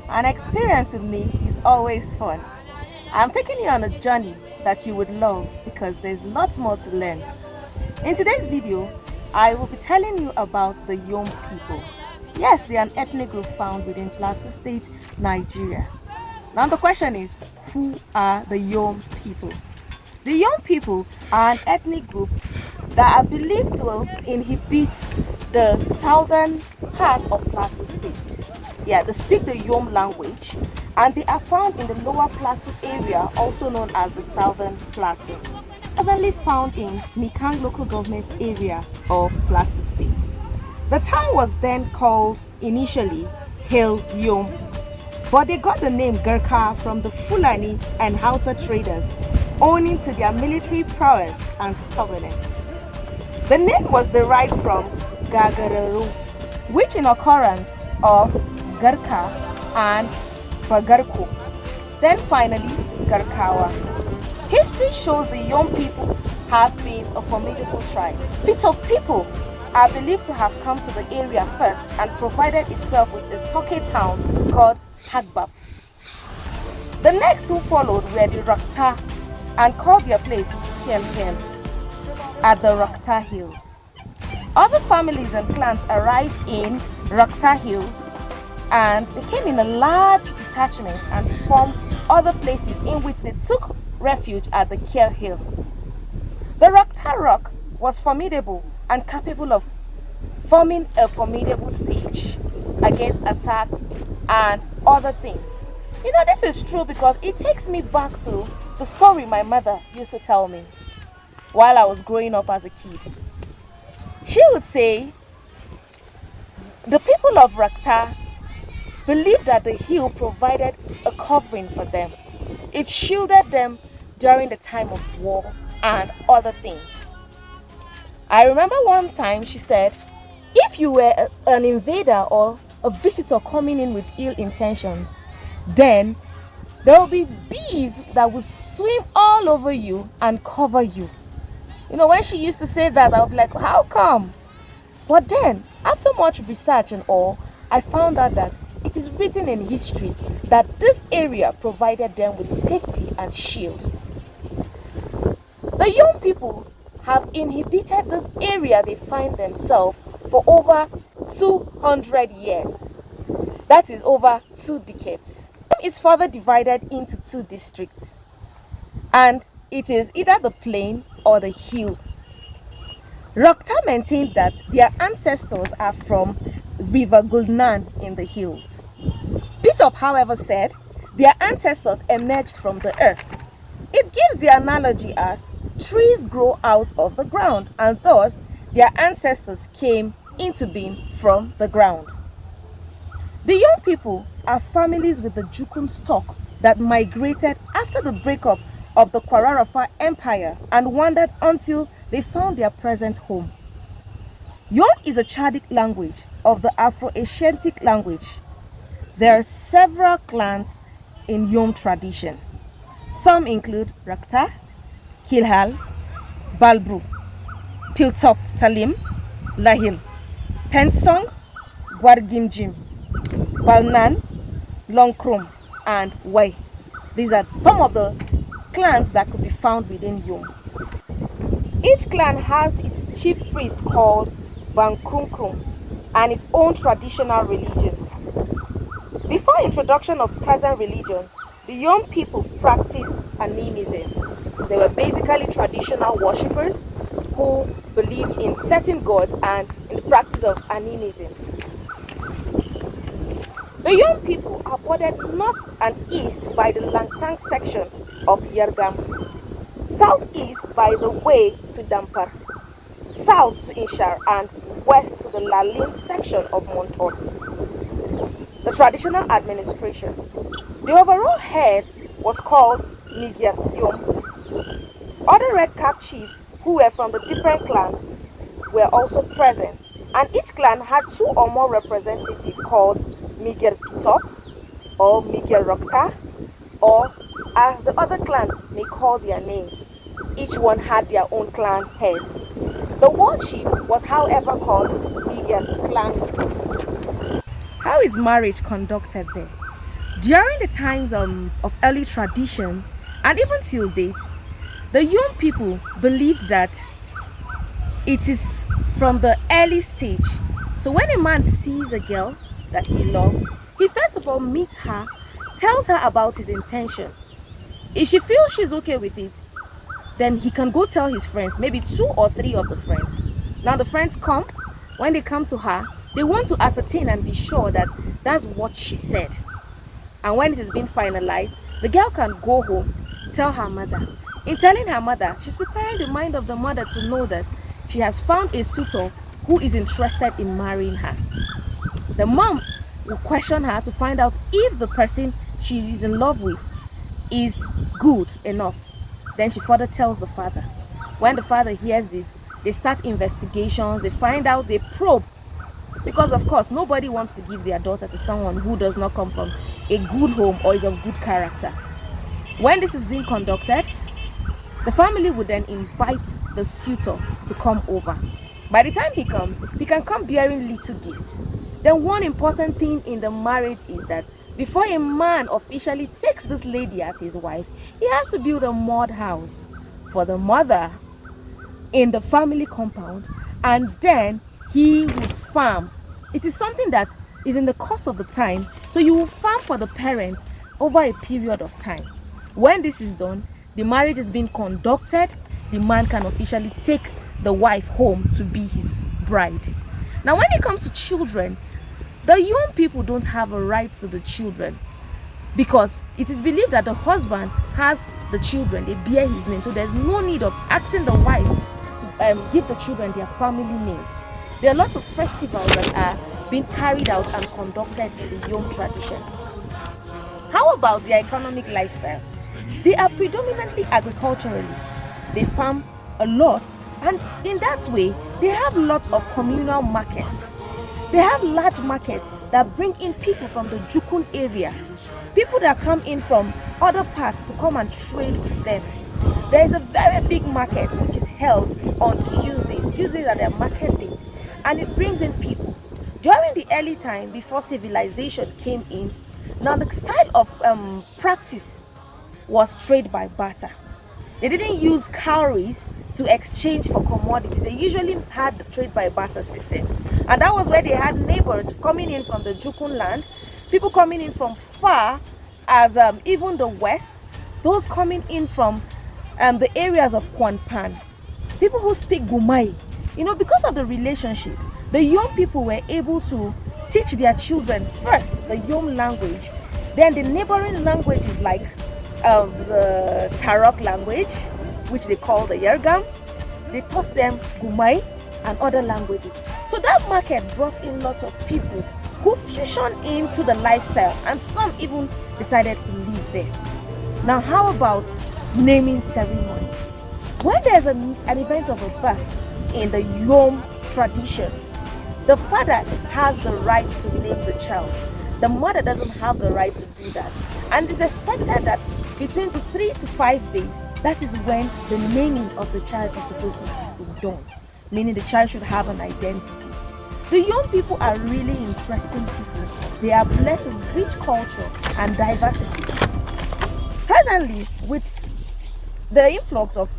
An experience with me is always fun. I'm taking you on a journey that you would love because there's lots more to learn. In today's video, I will be telling you about the Youm people. Yes, they are an ethnic group found within Plateau State, Nigeria. Now the question is, who are the Youm people? The Youm people are an ethnic group that are believed to inhabit the southern part of Plateau State. Yeah, they speak the Youm language and they are found in the lower plateau area, also known as the southern plateau. Presently found in Mikang local government area of Plateau State. The town was then called initially Hill Youm, but they got the name Gurkha from the Fulani and Hausa traders owing to their military prowess and stubbornness. The name was derived from Gagararu, which in occurrence of Gurkha and Bagarko, then finally Garkawa. History shows the Youm people have been a formidable tribe. Plateau people are believed to have come to the area first and provided itself with a stockade town called Hagbab. The next who followed were the Rakta and called their place Ken at the Rakta Hills. Other families and clans arrived in Rakta Hills and they came in a large detachment and formed other places in which they took refuge at the Kiel Hill. The Rakta Rock was formidable and capable of forming a formidable siege against attacks and other things. You know, this is true because it takes me back to the story my mother used to tell me while I was growing up as a kid. She would say the people of Rakta believed that the hill provided a covering for them. It shielded them during the time of war and other things. I remember one time she said, if you were an invader or a visitor coming in with ill intentions, then there will be bees that will swim all over you and cover you. You know, when she used to say that, I would be like, how come? But then, after much research and all, I found out that it is written in history that this area provided them with safety and shield. The Youm people have inhabited this area they find themselves for over 200 years. That is over 2 decades. It's further divided into 2 districts, and it is either the plain or the hill. Rakta maintained that their ancestors are from River Gulnan in the hills. Pitop, however, said their ancestors emerged from the earth. It gives the analogy as trees grow out of the ground, and thus their ancestors came into being from the ground. The Youm people are families with the Jukum stock that migrated after the breakup of the Kwararafa Empire and wandered until they found their present home. Youm is a Chadic language of the Afro-Asiatic language. There are several clans in Youm tradition. Some include Rakta, Kilhal, Balbru, Piltop Talim, Lahil, Pensong, Gwargimjim, Balnan, Longkrum, and Wai. These are some of the clans that could be found within Youm. Each clan has its chief priest called Bankrumkrum and its own traditional religion. Before introduction of present religion, the Youm people practiced animism. They were basically traditional worshippers who believed in certain gods and in the practice of animism. The Youm people are bordered north and east by the Langtang section of Yergam, southeast by the way to Dampar, south to Inshar, and west to the Lalin section of Montor. The traditional administration. The overall head was called Migyar Youm. Other red cap chiefs who were from the different clans were also present, and each clan had 2 or more representatives called Migyar Pitop or Migyar Rokta, or as the other clans may call their names. Each one had their own clan head. The war chief was, however, called the clan. How is marriage conducted there? During the times of early tradition and even till date, the Youm people believed that it is from the early stage. So when a man sees a girl that he loves, he first of all meets her, tells her about his intention. If she feels she's okay with it, then he can go tell his friends, maybe 2 or 3 of the friends. Now the friends come. When they come to her, they want to ascertain and be sure that that's what she said. And when it has been finalized, the girl can go home, tell her mother. In telling her mother, she's preparing the mind of the mother to know that she has found a suitor who is interested in marrying her. The mom will question her to find out if the person she is in love with is good enough. Then she further tells the father. When the father hears this, they start investigations, they find out, they probe. Because of course, nobody wants to give their daughter to someone who does not come from a good home or is of good character. When this is being conducted, the family would then invite the suitor to come over. By the time he comes, he can come bearing little gifts. Then one important thing in the marriage is that before a man officially takes this lady as his wife, he has to build a mud house for the mother in the family compound, and then he will farm. It is something that is in the course of the time, so you will farm for the parents over a period of time. When this is done, the marriage is being conducted, the man can officially take the wife home to be his bride. Now when it comes to children, the Youm people don't have a right to the children, because it is believed that the husband has the children, they bear his name, so there's no need of asking the wife to give the children their family name. There are lots of festivals that are being carried out and conducted in the Youm tradition. How about their economic lifestyle? They are predominantly agriculturalists. They farm a lot, and in that way they have lots of communal markets. They have large markets that bring in people from the Jukun area, people that come in from other parts to come and trade with them. There is a very big market which is held on Tuesdays. Tuesdays are their market days, and it brings in people. During the early time before civilization came in, now the style of practice was trade by barter. They didn't use cowries to exchange for commodities. They usually had the trade by barter system, and that was where they had neighbors coming in from the Jukun land, people coming in from far as even the west, those coming in from the areas of Kwanpan, people who speak Gumai. Because of the relationship, the young people were able to teach their children first the Youm language, then the neighboring languages like the Tarok language, which they call the Yergam. They taught them Gumai and other languages. So that market brought in lots of people who fusioned into the lifestyle, and some even decided to live there. Now how about naming ceremony? When there's an event of a birth in the Youm tradition, the father has the right to name the child. The mother doesn't have the right to do that. And it's expected that between 3 to 5 days, that is when the naming of the child is supposed to have been done. Meaning the child should have an identity. The young people are really interesting people. They are blessed with rich culture and diversity. Presently, with the influx of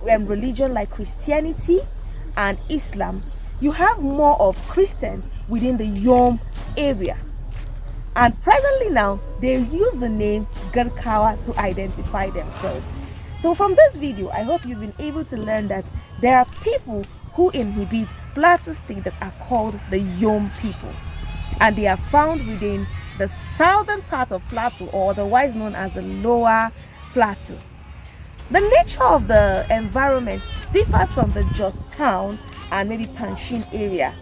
religion like Christianity and Islam, you have more of Christians within the Youm area. And presently now, they use the name Garkawa to identify themselves. So from this video, I hope you've been able to learn that there are people who inhabit Plateau State that are called the Youm people. And they are found within the southern part of Plateau, or otherwise known as the Lower Plateau. The nature of the environment differs from the Jos town and maybe Panshin area.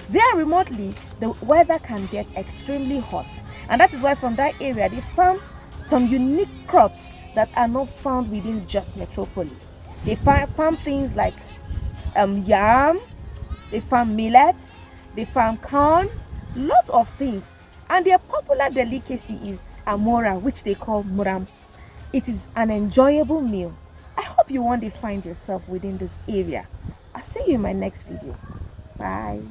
There remotely, the weather can get extremely hot, and that is why from that area they farm some unique crops that are not found within Jos Metropolis. They farm things like yam, they farm millets, they farm corn, lots of things, and their popular delicacy is amora, which they call muram. It is an enjoyable meal. I hope you one day find yourself within this area. I'll see you in my next video. Bye.